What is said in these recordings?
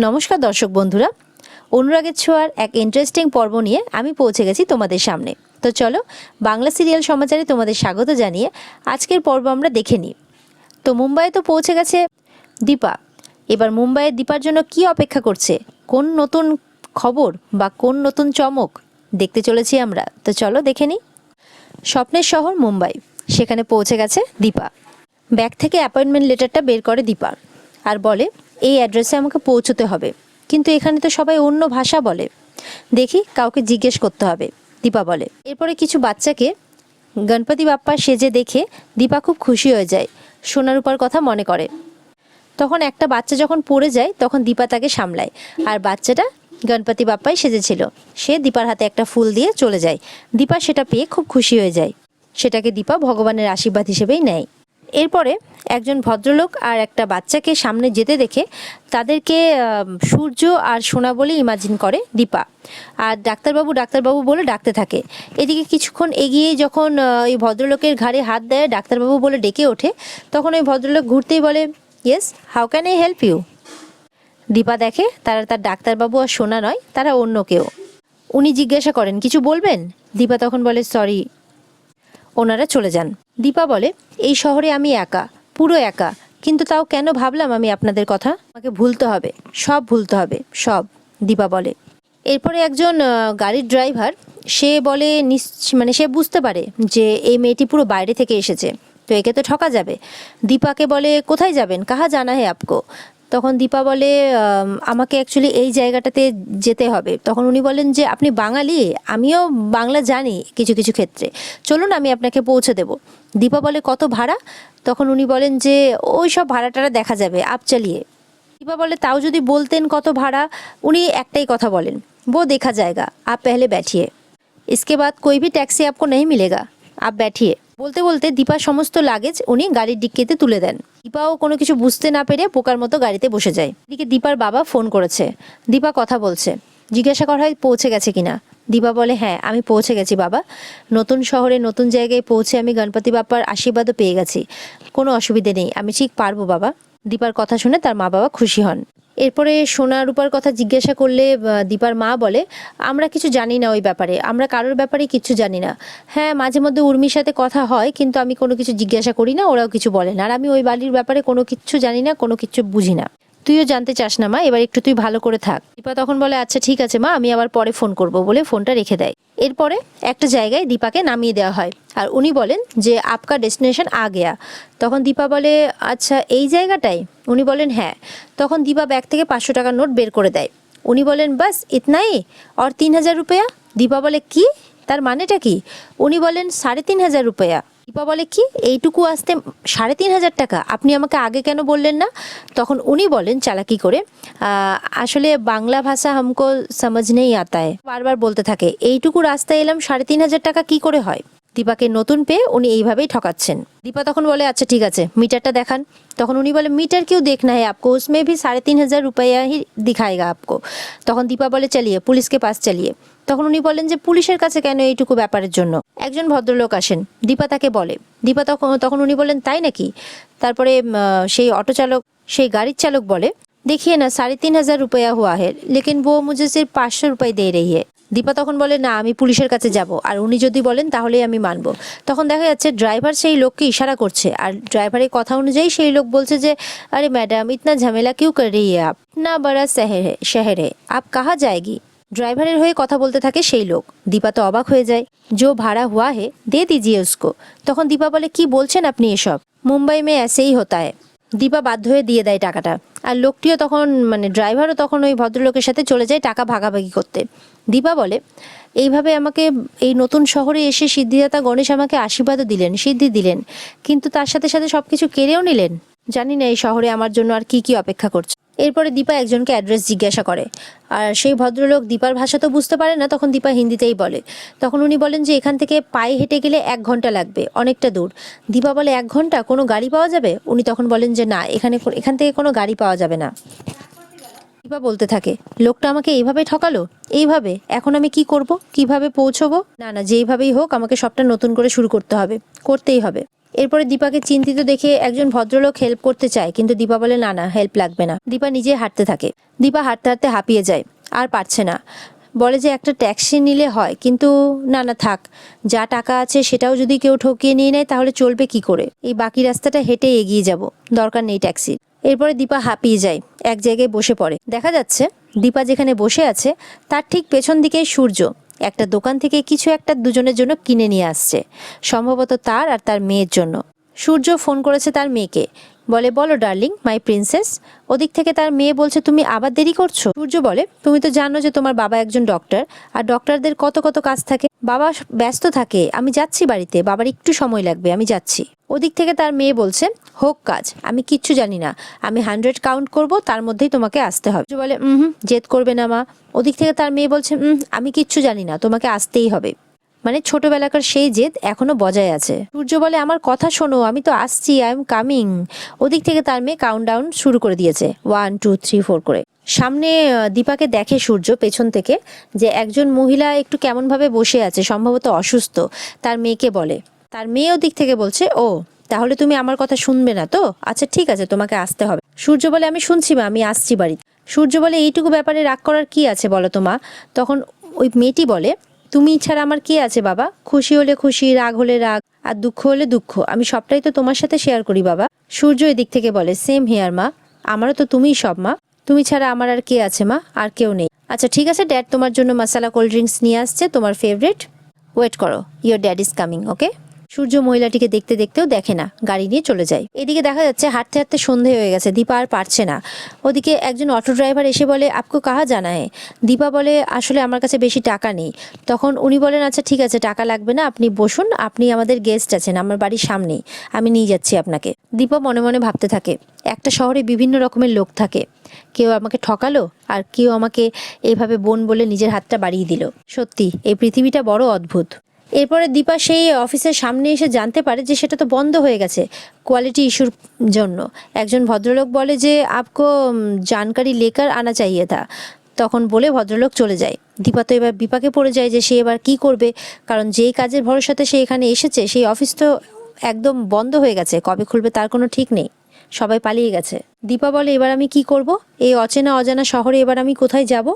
নমস্কার দর্শক বন্ধুরা, অনুরাগের ছোঁয়ার এক ইন্টারেস্টিং পর্ব নিয়ে আমি পৌঁছে গেছি তোমাদের সামনে। তো চলো বাংলা সিরিয়াল সমাচারে তোমাদের স্বাগত জানিয়ে আজকের পর্ব আমরা দেখে নিই। তো মুম্বাইয়ে তো পৌঁছে গেছে দীপা। এবার মুম্বাইয়ের দীপার জন্য কি অপেক্ষা করছে, কোন নতুন খবর বা কোন নতুন চমক দেখতে চলেছি আমরা। তো চলো দেখে নিই। স্বপ্নের শহর মুম্বাই, সেখানে পৌঁছে গেছে দীপা। ব্যাগ থেকে অ্যাপয়েন্টমেন্ট লেটারটা বের করে দীপা আর বলে, এই অ্যাড্রেসে আমাকে পৌঁছতে হবে, কিন্তু এখানে তো সবাই অন্য ভাষা বলে, দেখি কাউকে জিজ্ঞেস করতে হবে, দীপা বলে। এরপরে কিছু বাচ্চাকে গণপতি বাপ্পা সেজে দেখে দীপা খুব খুশি হয়ে যায়, সোনার উপর কথা মনে করে। তখন একটা বাচ্চা যখন পড়ে যায় তখন দীপা তাকে সামলায়, আর বাচ্চাটা গণপতি বাপ্পাই সেজেছিল। সে দীপার হাতে একটা ফুল দিয়ে চলে যায়। দীপা সেটা পেয়ে খুব খুশি হয়ে যায়, সেটাকে দীপা ভগবানের আশীর্বাদ হিসেবেই নেয়। এরপরে একজন ভদ্রলোক আর একটা বাচ্চাকে সামনে যেতে দেখে তাদেরকে সূর্য আর সোনা বলে ইমাজিন করে দীপা, আর ডাক্তারবাবু ডাক্তারবাবু বলে ডাকতে থাকে। এদিকে কিছুক্ষণ এগিয়ে যখন ওই ভদ্রলোকের ঘাড়ে হাত দেয়, ডাক্তারবাবু বলে ডেকে ওঠে, তখন ওই ভদ্রলোক ঘুরতেই বলে, yes, how can I help you. Dipa দেখে তার ডাক্তারবাবু আর সোনা নয়, তারা অন্য কেউ। উনি জিজ্ঞাসা করেন, কিছু বলবেন? দীপা তখন বলে, সরি। ওনারা চলে যান। দীপা বলে, এই শহরে আমি একা, পুরো একা, কিন্তু তাও কেন ভাবলাম আমি আপনাদের কথা। আমাকে ভুলতে হবে, সব ভুলতে হবে, সব, দীপা বলে। এরপরে একজন গাড়ির ড্রাইভার, সে বলে, মানে সে বুঝতে পারে যে এই মেয়েটি পুরো বাইরে থেকে এসেছে, তো একে তো ঠকা যাবে। দীপাকে বলে, কোথায় যাবেন, কাহা জানা হে আপকো। তখন দীপা বলে, আমাকে অ্যাকচুয়ালি এই জায়গাটাতে যেতে হবে। তখন উনি বলেন যে, আপনি বাঙালি, আমিও বাংলা জানি কিছু কিছু ক্ষেত্রে, চলুন আমি আপনাকে পৌঁছে দেব। দীপা বলে, কত ভাড়া? তখন উনি বলেন যে, ওই সব ভাড়াটারা দেখা যাবে, আপ চালিয়ে। দীপা বলে, তাও যদি বলতেন কত ভাড়া। উনি একটাই কথা বলেন, वो देखा जाएगा, आप पहले बैठिए, इसके बाद कोई भी टैक्सी आपको नहीं मिलेगा, आप बैठिए। বলতে বলতে দীপার সমস্ত লাগেজ উনি গাড়ির ডিক্কিতে তুলে দেন। দীপাও কোনো কিছু বুঝতে না পেরে পোকার মতো গাড়িতে বসে যায়। এদিকে দীপার বাবা ফোন করেছে, দীপা কথা বলছে, জিজ্ঞাসা করা হয় পৌঁছে গেছে কিনা। দীপা বলে, হ্যাঁ আমি পৌঁছে গেছি বাবা, নতুন শহরে নতুন জায়গায় পৌঁছে আমি গণপতি বাপ্পার আশীর্বাদও পেয়ে গেছি, কোনো অসুবিধে নেই, আমি ঠিক পারবো বাবা। দীপার কথা শুনে তার মা বাবা খুশি হন। এরপরে সোনা রূপার কথা জিজ্ঞাসা করলে দীপার মা বলে, আমরা কিছু জানি না ওই ব্যাপারে, আমরা কারোর ব্যাপারে কিছু জানি না। হ্যাঁ মাঝে মধ্যে উর্মির সাথে কথা হয়, কিন্তু আমি কোনো কিছু জিজ্ঞাসা করি না, ওরাও কিছু বলে না, আর আমি ওই বাড়ির ব্যাপারে কোনো কিছু জানি না, কোনো কিছু বুঝি না। তুইও জানতে চাস না মা, এবার একটু তুই ভালো করে থাক। দীপা তখন বলে, আচ্ছা ঠিক আছে মা, আমি আবার পরে ফোন করব, বলে ফোনটা রেখে দেয়। এরপরে একটা জায়গায় দীপাকে নামিয়ে দেওয়া হয়, আর উনি বলেন যে আপকা ডেস্টিনেশন আ গেয়া। তখন দীপা বলে, আচ্ছা এই জায়গাটায়? উনি বলেন হ্যাঁ। তখন দীপা ব্যাগ থেকে 500 টাকার নোট বের করে দেয়। উনি বলেন, বাস ইতনাই আর 3000 রুপয়া। দীপা বলে, কি, তার মানেটা কি? উনি বলেন, 3500 রুপয়া। দীপা বলে, কি, এইটুকু আসতে 3500 টাকা? আপনি আমাকে আগে কেন বললেন না? তখন উনি বলেন চালাকি করে, আসলে বাংলা ভাষা হামকো সমঝ নেই আতা হ্যায়। বারবার বলতে থাকে, এইটুকু রাস্তায় এলাম, 3500 টাকা কি করে হয়? দীপাকে নতুন পেয়ে উনি এইভাবেই ঠকাচ্ছেন। দীপা তখন বলে, আচ্ছা ঠিক আছে, মিটারটা দেখান। তখন উনি বলে, মিটার क्यों देखना है आपको, उसमें भी 3500 रुपया ही दिखाएगा आपको। তখন দীপা বলে, চালিয়ে পুলিশকে পাস চালিয়ে। তখন উনি বলেন যে, পুলিশের কাছে কেন এইটুকু ব্যাপারের জন্য? একজন ভদ্রলোক আসেন, দীপা তাকে বলে। দীপা তখন উনি বলেন, তাই নাকি? তারপরে সেই অটো চালক, সেই গাড়ির চালক বলে, देखिए ना 3500 रुपया हुआ है, लेकिन वो मुझे सिर्फ 500 रुपये दे रही है। দীপা তখন বলে, না আমি পুলিশের কাছে যাব, আর উনি যদি বলেন তাহলেই আমি মানবো। তখন দেখা যাচ্ছে ড্রাইভার সেই লোককে ইশারা করছে, আর ড্রাইভারের কথা অনুযায়ী সেই লোক বলছে যে, আরে ম্যাডাম ইতনা ঝামেলা কিউ কর রही है आप, না বড়া শহর है आप कहाँ जाएगी। ড্রাইভারের হয়ে কথা বলতে থাকে সেই লোক। দীপা তো অবাক হয়ে যায়, जो भाड़ा हुआ है दे दीजिए उसको। তখন দীপা বলে, কি বলছেন আপনি এসব, মুম্বাই মে ऐसे ही होता है। দীপা বাধ্য হয়ে দিয়ে দেয় টাকাটা, আর লোকটিও তখন, মানে ড্রাইভারও তখন ওই ভদ্রলোকের সাথে চলে যায় টাকা ভাগাভাগি করতে। দীপা বলে, এইভাবে আমাকে এই নতুন শহরে এসে সিদ্ধিদাতা গণেশ আমাকে আশীর্বাদও দিলেন, সিদ্ধি দিলেন, কিন্তু তার সাথে সাথে সব কিছু কেড়েও নিলেন। জানি না এই শহরে আমার জন্য আর কি কি অপেক্ষা করছে। এরপরে দীপা একজনকে অ্যাড্রেস জিজ্ঞাসা করে, আর সেই ভদ্রলোক দীপার ভাষা তো বুঝতে পারে না, তখন দীপা হিন্দিতেই বলে। তখন উনি বলেন যে, এখান থেকে পায়ে হেঁটে গেলে 1 ঘন্টা লাগবে, অনেকটা দূর। দীপা বলে, 1 ঘন্টা, কোনো গাড়ি পাওয়া যাবে? উনি তখন বলেন যে, না, এখান থেকে কোনো গাড়ি পাওয়া যাবে না। দীপা বলতে থাকে, লোকটা আমাকে এইভাবে ঠকালো, এইভাবে এখন আমি কি করব, কিভাবে পৌঁছবো? না না, যেইভাবেই হোক আমাকে সবটা নতুন করে শুরু করতে হবে, করতেই হবে। এরপরে দীপাকে চিন্তিত দেখে একজন ভদ্রলোক হেল্প করতে চায়, কিন্তু দীপা বলে না না, হেল্প লাগবে না। দীপা নিজে হাঁটতে থাকে। দীপা হাঁটতে হাঁটতে হাঁপিয়ে যায়, আর পারছে না। বলে যে একটা ট্যাক্সি নিলে হয়, কিন্তু না না থাক, যা টাকা আছে সেটাও যদি কেউ ঠকিয়ে নিয়ে নেয় তাহলে চলবে কি করে। এই বাকি রাস্তাটা হেঁটে এগিয়ে যাব, দরকার নেই ট্যাক্সি। এরপরে দীপা হাঁপিয়ে যায়, এক জায়গায় বসে পড়ে। দেখা যাচ্ছে দীপা যেখানে বসে আছে তার ঠিক পেছন দিকেই সূর্য একটা দোকান থেকে কিছু একটা দুজনের জন্য কিনে নিয়ে আসছে, সম্ভবত তার আর তার মেয়ের জন্য। সূর্য ফোন করেছে তার মেয়েকে, বলে বলো ডার্লিং, মাই প্রিন্সেস। ওদিক থেকে তার মেয়ে বলছে তুমি আবার দেরি করছো। সূর্য বলে তুমি তো জানো যে তোমার বাবা একজন ডক্টর, আর ডক্টরদের কত কত কাজ থাকে, বাবা ব্যস্ত থাকে, আমি যাচ্ছি বাড়িতে, বাবার একটু সময় লাগবে, আমি যাচ্ছি। ওদিক থেকে তার মেয়ে বলছে হোক কাজ, আমি কিচ্ছু জানি না, আমি 100 কাউন্ট করব, তার মধ্যেই তোমাকে আসতে হবে। সূর্য বলে জেদ করবে না মা। ওদিক থেকে তার মেয়ে বলছে আমি কিচ্ছু জানি না, তোমাকে আসতেই হবে। মানে ছোটবেলাকার সেই জেদ এখনো বজায় আছে। সূর্য বলে আমার কথা শোনো, আমি তো আসছি, আই এম কামিং। ওদিক থেকে তার মেয়ে কাউন্টডাউন শুরু করে দিয়েছে, 1 2 3 4 করে। সামনে দীপাকে দেখে সূর্য পেছন থেকে যে একজন মহিলা একটু কেমনভাবে বসে আছে, সম্ভবত অসুস্থ। তার মেয়েকে বলে, তার মেয়ে ওদিক থেকে বলছে ও তাহলে তুমি আমার কথা শুনবে না তো, আচ্ছা ঠিক আছে, তোমাকে আসতে হবে। সূর্য বলে আমি শুনছি মা, আমি আসছি বাড়িতে। সূর্য বলে এইটুকু ব্যাপারে রাগ করার কি আছে বলো তো মা। তখন ওই মেয়েটি বলে তুমি ছাড়া আমার কে আছে বাবা, খুশি হলে খুশি, রাগ হলে রাগ, আর দুঃখ হলে দুঃখ, আমি সবটাই তো তোমার সাথে শেয়ার করি বাবা। সূর্য এদিক থেকে বলে সেম হেয়ার মা, আমারও তো তুমিই সব মা, তুমি ছাড়া আমার আর কে আছে মা, আর কেউ নেই। আচ্ছা ঠিক আছে, ড্যাড তোমার জন্য মশালা কোল্ড ড্রিঙ্কস নিয়ে আসছে, তোমার ফেভারিট, ওয়েট করো, ইয়োর ড্যাড ইজ কামিং, ওকে। সূর্য মহিলাটিকে দেখতে দেখতেও দেখে না, গাড়ি নিয়ে চলে যায়। এদিকে দেখা যাচ্ছে হাঁটতে হাঁটতে সন্ধে হয়ে গেছে, দীপা আর পারছে না। ওদিকে একজন অটো ড্রাইভার এসে বলে আপকো কাহা জানা হ্যায়। দীপা বলে আসলে আমার কাছে বেশি টাকা নেই। তখন উনি বলেন আচ্ছা ঠিক আছে, টাকা লাগবে না, আপনি বসুন, আপনি আমাদের গেস্ট আছেন, আমার বাড়ির সামনেই, আমি নিয়ে যাচ্ছি আপনাকে। দীপা মনে মনে ভাবতে থাকে একটা শহরে বিভিন্ন রকমের লোক থাকে, কেউ আমাকে ঠকালো, আর কেউ আমাকে এইভাবে বোন বলে নিজের হাতটা বাড়িয়ে দিল। সত্যি এই পৃথিবীটা বড় অদ্ভুত। এরপরে দীপা সেই অফিসের সামনে এসে জানতে পারে যে সেটা তো বন্ধ হয়ে গেছে কোয়ালিটি ইস্যুর জন্য। একজন ভদ্রলোক বলে যে আপকো জানকারি লেকার আনা চাইয়ে থা। তখন বলে ভদ্রলোক চলে যায়। দীপা তো এবার বিপাকে পড়ে যায় যে সে এবার কি করবে, কারণ যেই কাজের ভরসাতে সে এখানে এসেছে সেই অফিস তো একদম বন্ধ হয়ে গেছে, কবে খুলবে তার কোনো ঠিক নেই, সবাই পালিয়ে গেছে। দীপা বলে এবার আমি কি করব, এই অচেনা অজানা শহরে এবার আমি কোথায় যাব,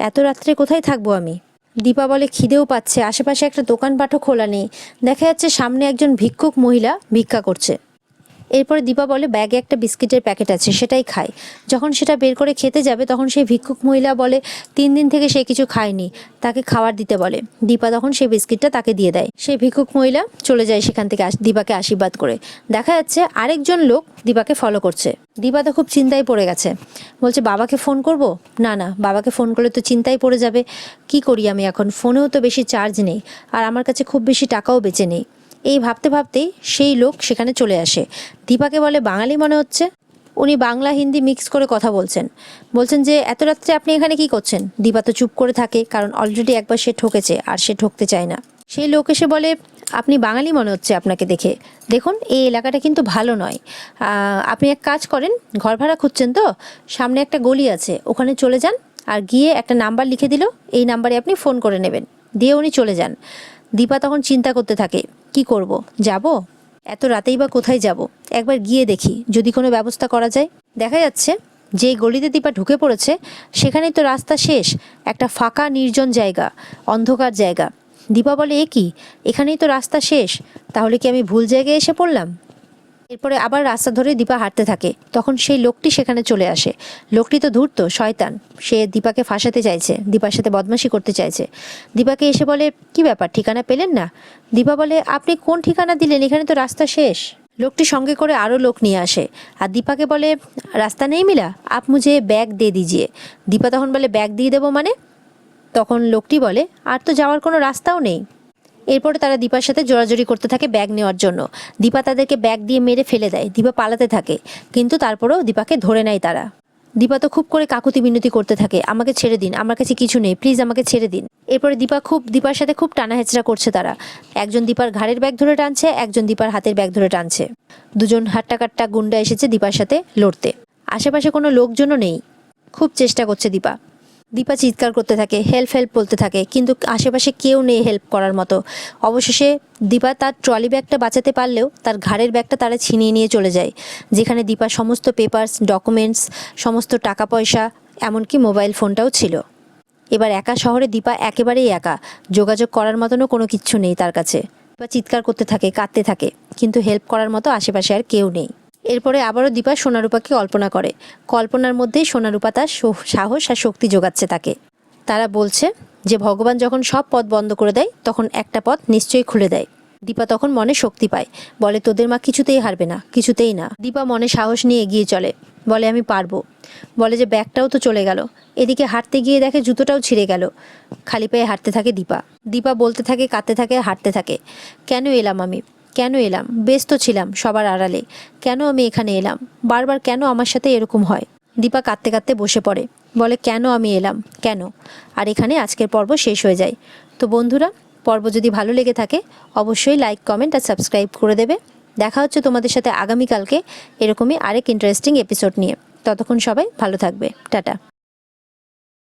এত রাত্রে কোথায় থাকবো আমি। দীপা বলে খিদেও পাচ্ছে, আশেপাশে একটা দোকানপাটও খোলা নেই, দেখা যাচ্ছে সামনে একজন ভিক্ষুক মহিলা ভিক্ষা করছে। এরপরে দীপা বলে ব্যাগে একটা বিস্কিটের প্যাকেট আছে, সেটাই খায়। যখন সেটা বের করে খেতে যাবে তখন সেই ভিক্ষুক মহিলা বলে 3 দিন থেকে সে কিছু খায়নি, তাকে খাবার দিতে বলে। দীপা তখন সেই বিস্কিটটা তাকে দিয়ে দেয়। সেই ভিক্ষুক মহিলা চলে যায় সেখান থেকে দীপাকে আশীর্বাদ করে। দেখা যাচ্ছে আরেকজন লোক দীপাকে ফলো করছে। দীপা তো খুব চিন্তায় পড়ে গেছে, বলছে বাবাকে ফোন করব, না না বাবাকে ফোন করলে তো চিন্তায় পড়ে যাবে, কি করি আমি এখন, ফোনেও তো বেশি চার্জ নেই, আর আমার কাছে খুব বেশি টাকাও বেঁচে নেই। এই ভাবতে ভাবতেই সেই লোক সেখানে চলে আসে। দীপাকে বলে বাঙালি মনে হচ্ছে। উনি বাংলা হিন্দি মিক্স করে কথা বলছেন যে এত রাত্রে আপনি এখানে কি করছেন। দীপা তো চুপ করে থাকে, কারণ অলরেডি একবার সে ঠকেছে আর সে ঠকতে চায় না। সেই লোক এসে বলে আপনি বাঙালি মনে হচ্ছে আপনাকে দেখে, দেখুন এই এলাকাটা কিন্তু ভালো নয়, আপনি এক কাজ করেন, ঘর ভাড়া খুঁজছেন তো, সামনে একটা গলি আছে ওখানে চলে যান, আর গিয়ে একটা নাম্বার লিখে দিল, এই নাম্বারে আপনি ফোন করে নেবেন, দিয়ে উনি চলে যান। দীপা তখন চিন্তা করতে থাকে কি করব, যাব, এত রাতেই বা কোথায় যাব, একবার গিয়ে দেখি যদি কোনো ব্যবস্থা করা যায়। দেখা যাচ্ছে যে গলিতে দীপা ঢুকে পড়েছে সেখানেই তো রাস্তা শেষ, একটা ফাঁকা নির্জন জায়গা, অন্ধকার জায়গা। দীপা বলে এ কি, এখানেই তো রাস্তা শেষ, তাহলে কি আমি ভুল জায়গায় এসে পড়লাম। এরপরে আবার রাস্তা ধরে দীপা হাঁটতে থাকে, তখন সেই লোকটি সেখানে চলে আসে। লোকটি তো ধূর্ত শয়তান, সে দীপাকে ফাঁসাতে চাইছে, দীপার সাথে বদমাশি করতে চাইছে। দীপাকে এসে বলে কি ব্যাপার, ঠিকানা পেলেন না। দীপা বলে আপনি কোন ঠিকানা দিলেন, এখানে তো রাস্তা শেষ। লোকটি সঙ্গে করে আরও লোক নিয়ে আসে, আর দীপাকে বলে রাস্তা নেই মিলা, আপ মুঝে ব্যাগ দিয়ে দিজিয়ে। দীপা তখন বলে ব্যাগ দিয়ে দেবো মানে। তখন লোকটি বলে আর তো যাওয়ার কোনো রাস্তাও নেই। এরপরে তারা দীপার সাথে জোরাজোরি করতে থাকে ব্যাগ নেওয়ার জন্য। দীপা তাদেরকে ব্যাগ দিয়ে মেরে ফেলে দেয়, দীপা পালাতে থাকে, কিন্তু তারপরেও দীপাকে ধরে নেয় তারা। দীপা তো খুব করে কাকুতি মিনতি করতে থাকে, আমাকে ছেড়ে দিন, আমার কাছে কিছু নেই, প্লিজ আমাকে ছেড়ে দিন। এরপরে দীপার সাথে খুব টানা হেঁচড়া করছে তারা। একজন দীপার ঘাড়ের ব্যাগ ধরে টানছে, একজন দীপার হাতের ব্যাগ ধরে টানছে। দুজন হাট্টাকাট্টা গুন্ডা এসেছে দীপার সাথে লড়তে। আশেপাশে কোনো লোকজনও নেই। খুব চেষ্টা করছে দীপা। দীপা চিৎকার করতে থাকে, হেল্প হেল্প বলতে থাকে, কিন্তু আশেপাশে কেউ নেই হেল্প করার মতো। অবশেষে দীপা তার ট্রলি ব্যাগটা বাঁচাতে পারলেও তার ঘাড়ের ব্যাগটা তারা ছিনিয়ে নিয়ে চলে যায়, যেখানে দীপার সমস্ত পেপারস, ডকুমেন্টস, সমস্ত টাকা পয়সা, এমনকি মোবাইল ফোনটাও ছিল। এবার একা শহরে দীপা একেবারেই একা, যোগাযোগ করার মতনও কোনো কিচ্ছু নেই তার কাছে। দীপা চিৎকার করতে থাকে, কাঁদতে থাকে, কিন্তু হেল্প করার মতো আশেপাশে আর কেউ নেই। এরপরে আবারও দীপা সোনারূপাকে কল্পনা করে, কল্পনার মধ্যেই সোনারূপা তার সাহস আর শক্তি যোগাচ্ছে তাকে। তারা বলছে যে ভগবান যখন সব পথ বন্ধ করে দেয় তখন একটা পথ নিশ্চয়ই খুলে দেয়। দীপা তখন মনে শক্তি পায়, বলে তোদের মা কিছুতেই হারবে না, কিছুতেই না। দীপা মনে সাহস নিয়ে এগিয়ে চলে, বলে আমি পারবো। বলে যে ব্যাগটাও তো চলে গেল। এদিকে হাঁটতে গিয়ে দেখে জুতোটাও ছিঁড়ে গেল। খালি পায়ে হাঁটতে থাকে দীপা। দীপা বলতে থাকে, কাঁদতে থাকে, হাঁটতে থাকে, কেন এলাম আমি, কেন এলাম, ব্যস্ত ছিলাম সবার আড়ালে, কেন আমি এখানে এলাম, বারবার কেন আমার সাথে এরকম হয়। দীপা কাঁদতে কাঁদতে বসে পড়ে, বলে কেন আমি এলাম, কেন। আর এখানে আজকের পর্ব শেষ হয়ে যায়। তো বন্ধুরা, পর্ব যদি ভালো লেগে থাকে অবশ্যই লাইক, কমেন্ট আর সাবস্ক্রাইব করে দেবে। দেখা হচ্ছে তোমাদের সাথে আগামীকালকে এরকমই আরেক ইন্টারেস্টিং এপিসোড নিয়ে। ততক্ষণ সবাই ভালো থাকবে, টাটা।